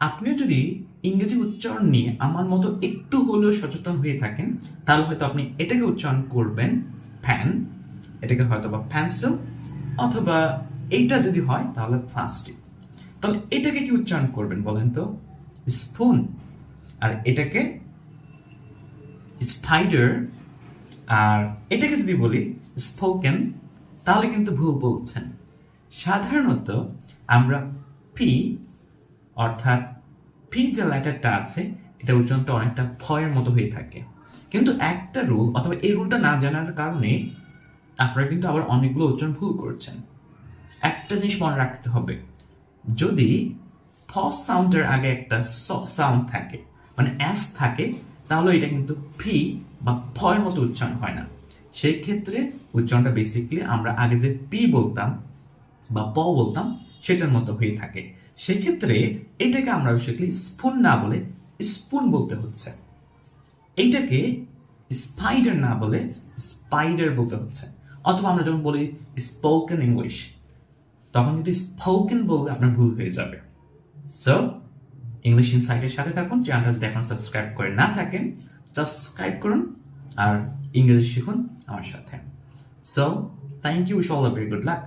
আপনিও যদি ইংরেজি উচ্চারণ নিয়ে আমার মতো একটু হলেও সচেতন হয়ে থাকেন, তাহলে হয়তো আপনি এটাকে উচ্চারণ করবেন ফ্যান, এটাকে হয়তো বা পেন্সিল, অথবা এইটা যদি হয় তাহলে প্লাস্টিক। তাহলে এটাকে কি উচ্চারণ করবেন বলেন তো? স্পুন। আর এটাকে স্পাইডার। আর এটাকে যদি বলি স্পোকেন, তাহলে কিন্তু ভুল বলছেন। সাধারণত আমরা পি, অর্থাৎ পি যে লেটারটা আছে, এটা উচ্চারণটা অনেকটা ভয়ের মতো হয়ে থাকে। কিন্তু একটা রুল, অথবা এই রুলটা না জানার কারণে আপনারা কিন্তু আবার অনেকগুলো উচ্চারণ ভুল করছেন। একটা জিনিস মনে রাখতে হবে, যদি ফ সাউন্ডের আগে একটা স সাউন্ড থাকে, মানে এস থাকে, তাহলে এটা কিন্তু ফি বা ফয়ের মতো উচ্চারণ হয় না। সেই ক্ষেত্রে উচ্চারণটা বেসিকলি আমরা আগে যে পি বলতাম বা প বলতাম সেটার মতো হয়ে থাকে। সেক্ষেত্রে এটাকে আমরা বেসিকলি স্পুন না বলে স্পুন বলতে হচ্ছে। এইটাকে স্পাইডার না বলে স্পাইডার বলতে হচ্ছে। অথবা আমরা যখন বলি স্পোকেন ইংলিশ, তখন কিন্তু স্পোকেন বললে আপনার ভুল হয়ে যাবে। সো ইংলিশ ইনসাইটের সাথে থাকুন। চ্যানেলটা যদি এখন সাবস্ক্রাইব করে না থাকেন, সাবস্ক্রাইব করুন আর ইংরেজি শিখুন আমার সাথে। So thank you, wish all a very good lakh.